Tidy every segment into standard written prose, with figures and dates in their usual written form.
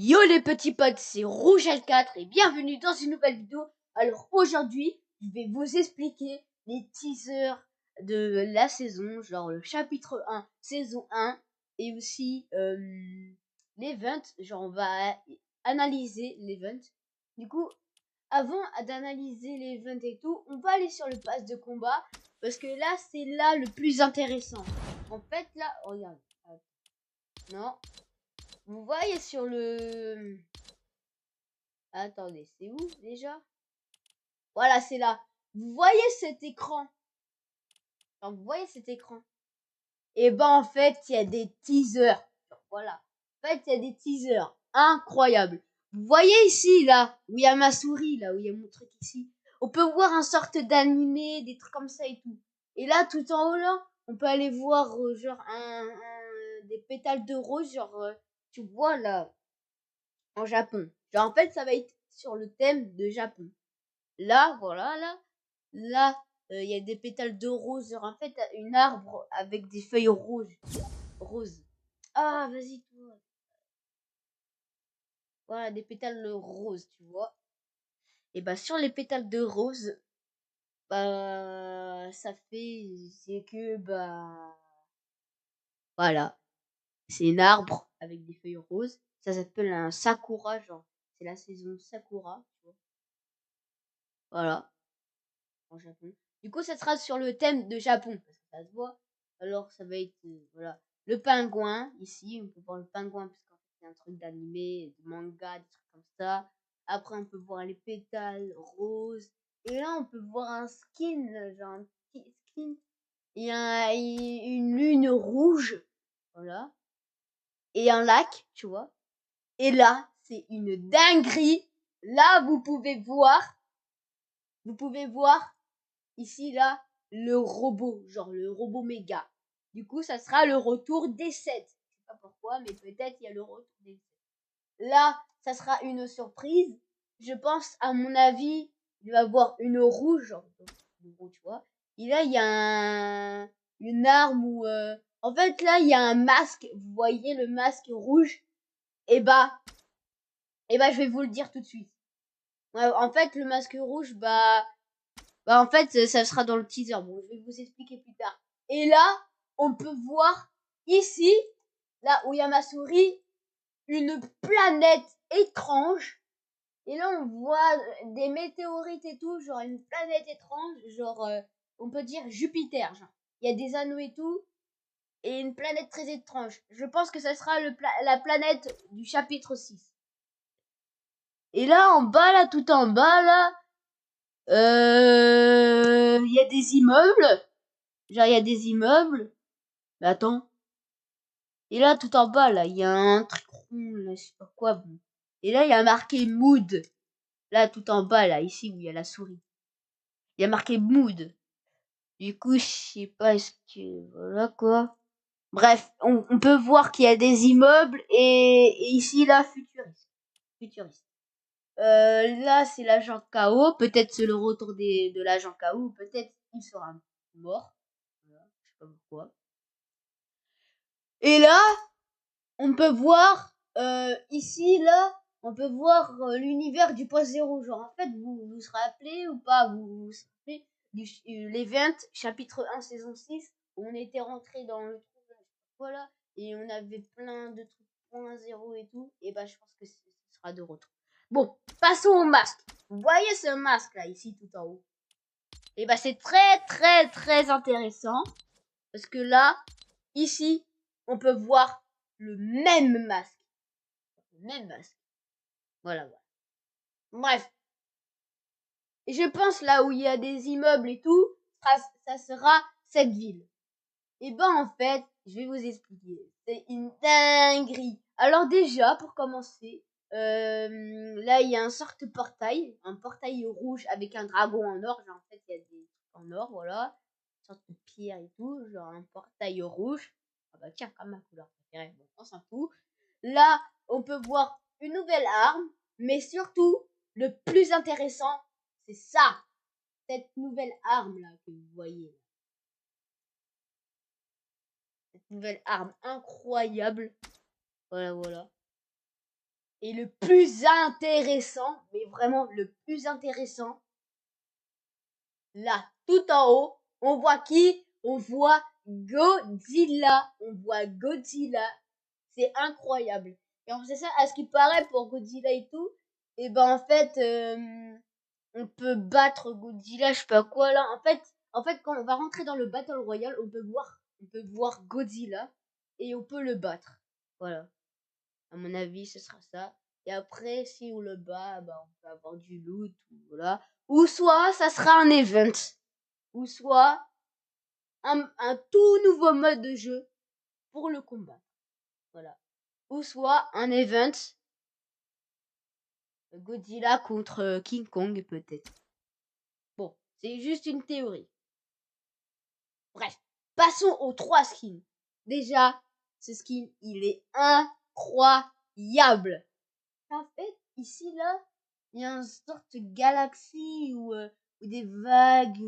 Yo les petits potes, c'est Rouge L4 et bienvenue dans une nouvelle vidéo. Alors aujourd'hui, je vais vous expliquer les teasers de la saison, genre le chapitre 1, saison 1 et aussi l'event, genre on va analyser l'event. Du coup, avant d'analyser l'event et tout, on va aller sur le pass de combat parce que là, c'est là le plus intéressant. En fait, là, regarde. Non. Vous voyez sur le... Attendez, c'est où déjà? Voilà, c'est là. Vous voyez cet écran? Enfin, vous voyez cet écran? Et ben en fait, il y a des teasers. Voilà. En fait, il y a des teasers incroyables. Vous voyez ici, là, où il y a ma souris, là, où il y a mon truc ici. On peut voir un sorte d'animé, des trucs comme ça et tout. Et là, tout en haut, là, on peut aller voir, genre, des pétales de rose, genre, tu vois, là, en Japon. Genre, en fait, ça va être sur le thème de Japon. Là, voilà, là, il y a des pétales de rose. Genre, en fait, une arbre avec des feuilles roses. Ah, vas-y, toi. Voilà, des pétales roses, tu vois. Et bah, sur les pétales de rose, bah, ça fait, c'est que, bah, voilà. C'est un arbre avec des feuilles roses. Ça s'appelle un sakura, genre. C'est la saison sakura, tu vois. Voilà. En Japon. Du coup, ça sera sur le thème de Japon, parce que ça se voit. Alors, ça va être, voilà, le pingouin, ici, on peut voir le pingouin, parce qu'en fait, c'est un truc d'animé, de manga, des trucs comme ça. Après, on peut voir les pétales roses. Et là, on peut voir un skin, genre un petit skin. Et une lune rouge, voilà. Et un lac, tu vois. Et là, c'est une dinguerie. Là, vous pouvez voir ici, là, le robot, genre le robot méga. Du coup, ça sera le retour des 7. Je sais pas pourquoi, mais peut-être il y a le retour des 7. Là, ça sera une surprise. Je pense, à mon avis, il va y avoir une rouge, genre, tu vois. Et là, il y a une arme où... En fait, là, il y a un masque. Vous voyez le masque rouge? Et bah, je vais vous le dire tout de suite. Ouais, en fait, le masque rouge, bah en fait, ça sera dans le teaser. Bon, je vais vous expliquer plus tard. Et là, on peut voir ici, là où il y a ma souris, une planète étrange. Et là, on voit des météorites et tout, genre une planète étrange, genre, on peut dire Jupiter, genre. Il y a des anneaux et tout, et une planète très étrange. Je pense que ça sera la planète du chapitre 6. Et là, en bas, là, tout en bas, là, il y a des immeubles. Genre, il y a des immeubles. Mais attends. Et là, tout en bas, là, il y a un truc rond, là, je sais pas quoi. Bon. Et là, il y a marqué Mood. Là, tout en bas, là, ici où il y a la souris. Il y a marqué Mood. Du coup, je sais pas, est-ce que... Voilà, quoi. Bref, on peut voir qu'il y a des immeubles et ici, là, futuriste. Là, c'est l'agent KO. Peut-être c'est le retour de l'agent KO. Ou peut-être il sera mort. Voilà, je sais pas pourquoi. Et là, on peut voir ici, là, on peut voir l'univers du post zéro. Genre, en fait, vous vous rappelez ou pas, vous rappelez l'event chapitre 1 saison 6 où on était rentré dans le trou, voilà, et on avait plein de trucs point zéro et tout. Et bah, je pense que ce sera de retour. Bon, passons au masque. Vous voyez ce masque là, ici, tout en haut. Et bah, c'est très, très, très intéressant. Parce que là, ici, on peut voir le même masque. Le même masque. Voilà, voilà. Bref. Et je pense là où il y a des immeubles et tout, ça sera cette ville. Et ben en fait, je vais vous expliquer. C'est une dinguerie. Alors déjà, pour commencer, là il y a un sorte de portail, un portail rouge avec un dragon en or. Genre en fait il y a des trucs en or, voilà, une sorte de pierre et tout, genre un portail rouge. Ah bah tiens, comme ma couleur préférée, bon, on s'en fout. Là, on peut voir une nouvelle arme, mais surtout, le plus intéressant, c'est ça, cette nouvelle arme là que vous voyez. Cette nouvelle arme incroyable. Voilà, voilà. Et le plus intéressant, mais vraiment le plus intéressant, là, tout en haut, on voit qui? On voit Godzilla. On voit Godzilla. C'est incroyable. Et en fait, ça, à ce qui paraît, pour Godzilla et tout, et ben en fait, on peut battre Godzilla, je sais pas quoi là. En fait, quand on va rentrer dans le Battle Royale, on peut voir Godzilla et on peut le battre. Voilà. À mon avis, ce sera ça. Et après, si on le bat, bah, on peut avoir du loot, ou voilà. Ou soit, ça sera un event. Ou soit, un tout nouveau mode de jeu pour le combat. Voilà. Ou soit, un event Godzilla contre King Kong, peut-être. Bon, c'est juste une théorie. Bref, passons aux 3 skins. Déjà, ce skin, il est incroyable. En fait, ici, là, il y a une sorte de galaxie ou des vagues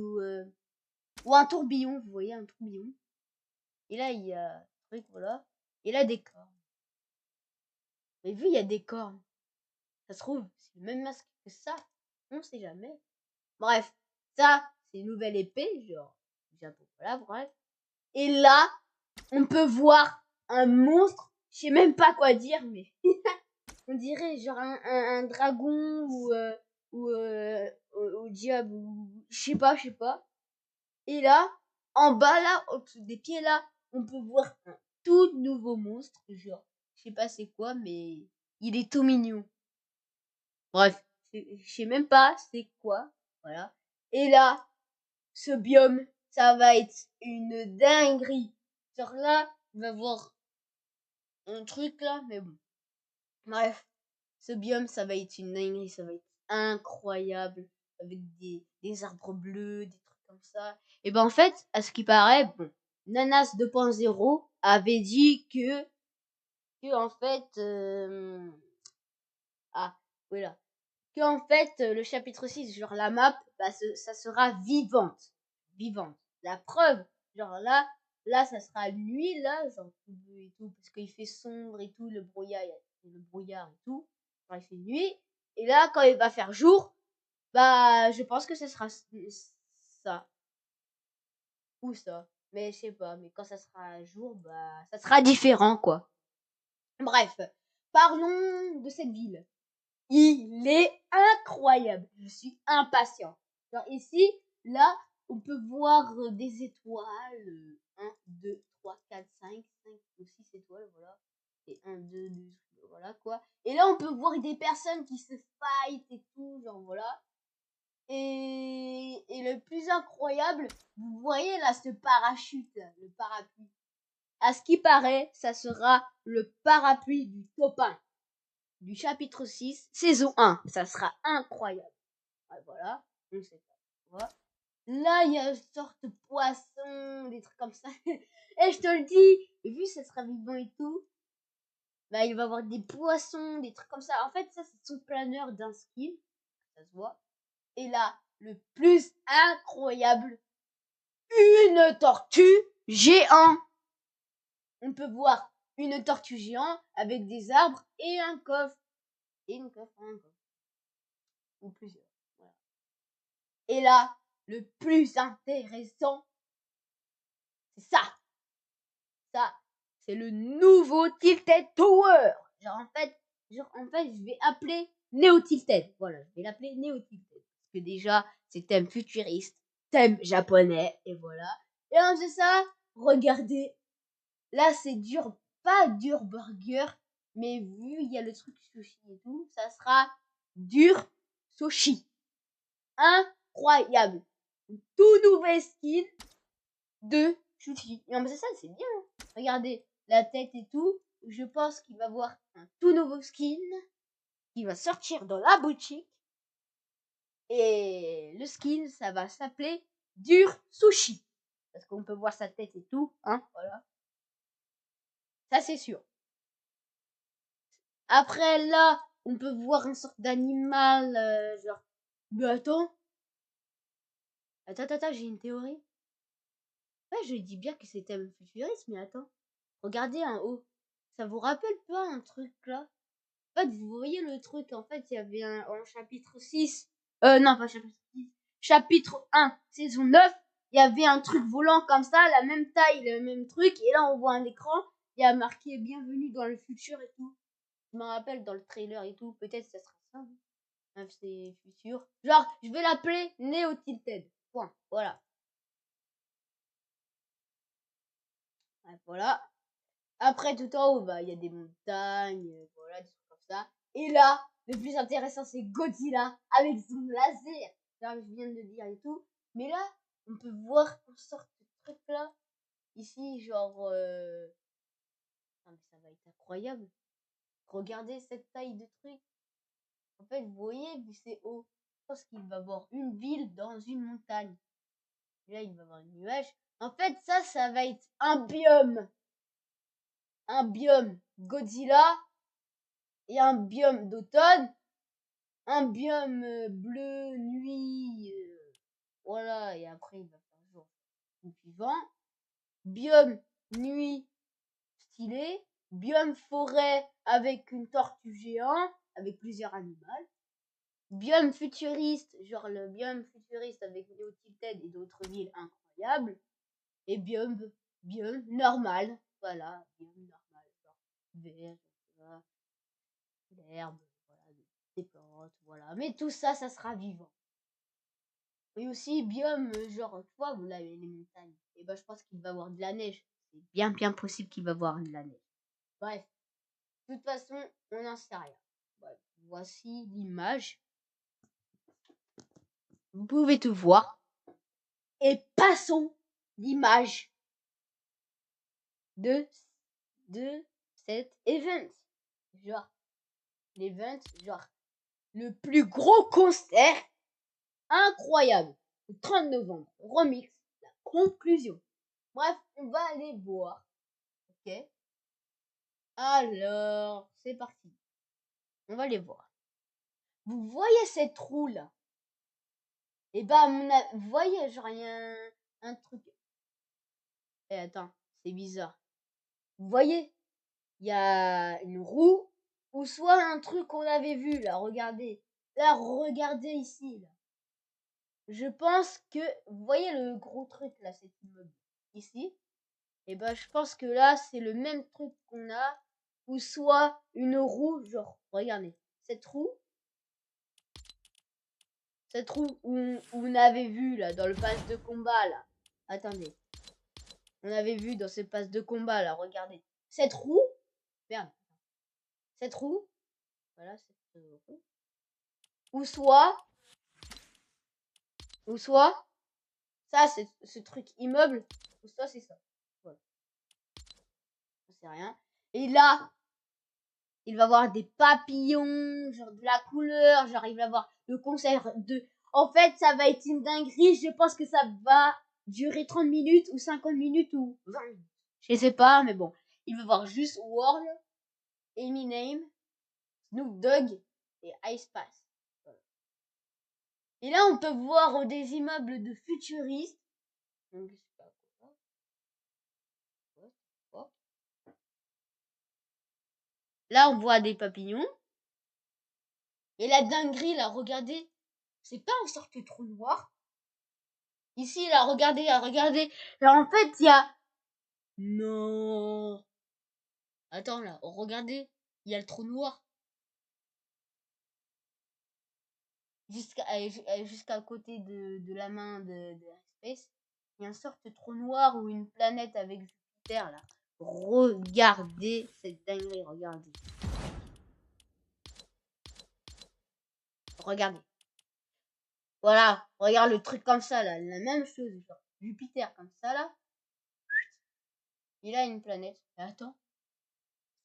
ou un tourbillon, vous voyez, un tourbillon. Et là, il y a un truc, voilà. Et là, des cornes. Vous avez vu, il y a des cornes. Ça se trouve, c'est le même masque que ça. On sait jamais. Bref, ça, c'est une nouvelle épée, genre, Japon, voilà, bref. Et là, on peut voir un monstre, je sais même pas quoi dire, mais on dirait genre un dragon ou diable, ou je sais pas. Et là, en bas là, au dessous des pieds là, on peut voir un tout nouveau monstre, genre, je sais pas c'est quoi, mais il est tout mignon. Bref, je sais même pas c'est quoi, voilà. Et là, ce biome, ça va être une dinguerie. Genre là, on va voir un truc là, mais bon. Bref, ce biome, ça va être une dinguerie, ça va être incroyable, avec des arbres bleus, des trucs comme ça. Et ben en fait, à ce qui paraît, bon, Nanas 2.0 avait dit que en fait, ah, voilà, que en fait, le chapitre 6, genre la map, bah, ça sera vivante, vivante. La preuve, genre là, ça sera nuit, là, genre tout bleu et tout, parce qu'il fait sombre et tout, le brouillard et tout. Genre, il fait nuit. Et là, quand il va faire jour, bah, je pense que ce sera ça. Ou ça. Mais je sais pas, mais quand ça sera jour, bah, ça sera différent, quoi. Bref, parlons de cette ville. Il est incroyable. Je suis impatient. Genre ici, là, on peut voir des étoiles. 1, 2, 3, 4, 5 ou 6 étoiles, voilà. Et 1, 2, 2, voilà quoi. Et là, on peut voir des personnes qui se fight et tout, genre voilà. Et le plus incroyable, vous voyez là ce parachute, le parapluie. À ce qui paraît, ça sera le parapluie du top 1 du chapitre 6, saison 1. Ça sera incroyable. Ouais, voilà, on sait pas. Voilà. Là, il y a une sorte de poisson, des trucs comme ça. Et je te le dis, vu que ça sera vivant et tout, bah, il va y avoir des poissons, des trucs comme ça. En fait, ça, c'est son planeur d'un skin. Ça se voit. Et là, le plus incroyable, une tortue géante. On peut voir une tortue géante avec des arbres et un coffre. Et une coffre, un coffre. Ou plusieurs. Voilà. Et là, le plus intéressant, c'est ça. Ça, c'est le nouveau Tilted Tower. Genre en fait, je vais appeler Neo Tilted. Voilà, je vais l'appeler Neo Tilted. Parce que déjà, c'est thème futuriste, thème japonais, et voilà. Et en fait ça, regardez. Là, c'est dur, pas dur burger, mais vu il y a le truc sushi et tout, ça sera dur sushi. Incroyable. Tout nouvel skin de sushi. Non, mais c'est ça, c'est bien. Regardez, la tête et tout. Je pense qu'il va y avoir un tout nouveau skin qui va sortir dans la boutique. Et le skin, ça va s'appeler Dur Sushi. Parce qu'on peut voir sa tête et tout, hein, voilà. Ça, c'est sûr. Après, là, on peut voir une sorte d'animal, genre... Mais attends. Attends, j'ai une théorie. Ouais, je dis bien que c'était un futuriste, mais attends. Regardez en haut. Ça vous rappelle pas un truc là? fait, vous voyez le truc, en fait, il y avait en chapitre 6, non, pas chapitre 6, chapitre 1, saison 9, il y avait un truc volant comme ça, la même taille, le même truc, et là, on voit un écran, il y a marqué bienvenue dans le futur et tout. Je me rappelle dans le trailer et tout, peut-être ça sera ça, même c'est futur. Genre, je vais l'appeler Neo Tilted. Point. Voilà. Ouais, voilà. Après, tout en haut, bah, il y a des montagnes, voilà, des trucs comme ça. Et là, le plus intéressant, c'est Godzilla avec son laser. Genre, je viens de le dire et tout. Mais là, on peut voir une sorte de truc là. Ici, genre, ah, mais ça va être incroyable. Regardez cette taille de truc. En fait, vous voyez, vu c'est haut, je pense qu'il va y avoir une ville dans une montagne. Et là, il va y avoir un nuage. En fait, ça va être un biome. Un biome Godzilla et un biome d'automne. Un biome bleu, nuit. Voilà, et après, il va faire jour suivant. Biome nuit stylé. Biome forêt avec une tortue géante, avec plusieurs animaux. Biome futuriste, genre le biome futuriste avec Neo Tilted et d'autres villes incroyables. Et biome normal, voilà, biome normal, genre vert, voilà, l'herbe, voilà, des plantes, voilà. Mais tout ça, ça sera vivant. Et aussi biome, genre, tu vois, vous l'avez les montagnes. Et ben, je pense qu'il va y avoir de la neige. C'est bien possible qu'il va y avoir de la neige. Bref, de toute façon, on n'en sait rien. Bref, voici l'image. Vous pouvez tout voir. Et passons l'image de cet event. Genre, l'event, genre, le plus gros concert incroyable. Le 30 novembre, remix, la conclusion. Bref, on va aller voir. Ok. Alors, c'est parti. On va les voir. Vous voyez cette roue là? Et bah, vous voyez, genre, il y a un truc. Eh, attends, c'est bizarre. Vous voyez? Il y a une roue ou soit un truc qu'on avait vu là, regardez. Là, regardez ici là. Je pense que vous voyez le gros truc là, cet immeuble ici. Et ben je pense que là c'est le même truc qu'on a ou soit une roue genre regardez cette roue où on avait vu là dans le pass de combat là. Attendez. On avait vu dans ce pass de combat là, regardez. Cette roue, merde. Cette roue, voilà cette roue. Ou soit ça c'est ce truc immeuble ou soit c'est ça. Voilà. Je sais rien. Et là, il va avoir des papillons, genre de la couleur, genre il va avoir le concert de... En fait, ça va être une dinguerie, je pense que ça va durer 30 minutes ou 50 minutes ou 20 minutes. Je sais pas, mais bon. Il va avoir juste World, Eminem, Snoop Dogg et Ice Spice. Voilà. Et là, on peut voir des immeubles de futuristes. Donc, je sais pas quoi. Là, on voit des papillons. Et la dinguerie, là, regardez. C'est pas une sorte de trou noir. Ici, là, regardez, là, regardez. Là, en fait, il y a... Non. Attends, là, regardez. Il y a le trou noir. Jusqu'à côté de la main de Space. Il y a une sorte de trou noir ou une planète avec Jupiter, là. Regardez cette dinguerie, regardez. Regardez. Voilà, regarde le truc comme ça, là. La même chose, genre Jupiter comme ça, là. Il a une planète. Mais attends.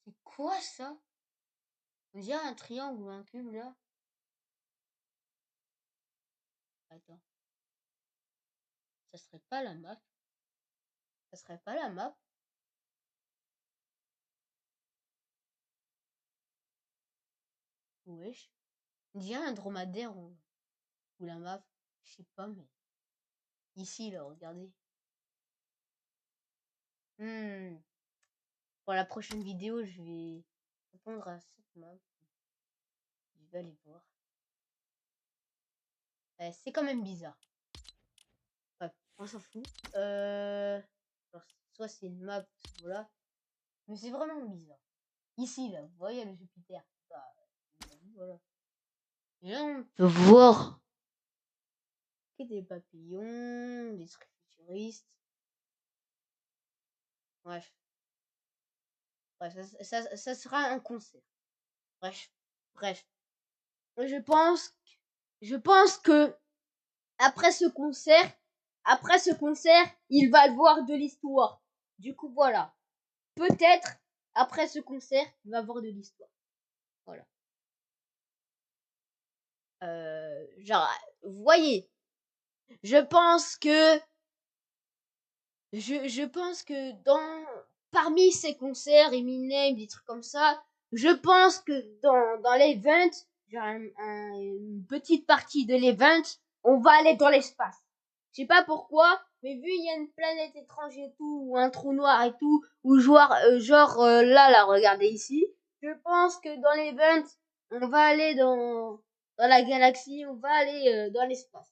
C'est quoi ça? On dirait un triangle ou un cube, là. Attends. Ça serait pas la map? Ça serait pas la map? Wesh. On dirait un dromadaire ou la map. Je sais pas, mais... Ici, là, regardez. Pour la prochaine vidéo, je vais répondre à cette map. vais aller voir. C'est quand même bizarre. Bref, on s'en fout. Alors, soit c'est une map, voilà. Mais c'est vraiment bizarre. Ici, là, vous voyez le Jupiter. Bah, voilà. Et là, on peut voir des papillons, des trucs futuristes. Bref. Bref, ça sera un concert. Bref. Je pense que après ce concert, il va y avoir de l'histoire. Du coup, voilà. Peut-être, après ce concert, il va y avoir de l'histoire. Voilà. Genre, vous voyez, je pense que parmi ces concerts, Eminem, des trucs comme ça, je pense que dans l'event, genre une petite partie de l'event, on va aller dans l'espace. Je sais pas pourquoi, mais vu il y a une planète étrange et tout, ou un trou noir et tout, ou là, regardez ici, je pense que dans l'event, on va aller dans la galaxie, on va aller dans l'espace.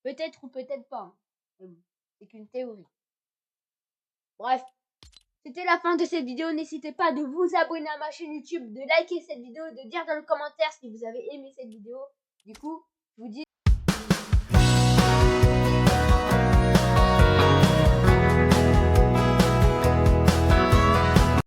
Peut-être ou peut-être pas. Mais bon, c'est qu'une théorie. Bref, c'était la fin de cette vidéo. N'hésitez pas de vous abonner à ma chaîne YouTube, de liker cette vidéo, de dire dans le commentaire si vous avez aimé cette vidéo. Du coup, je vous dis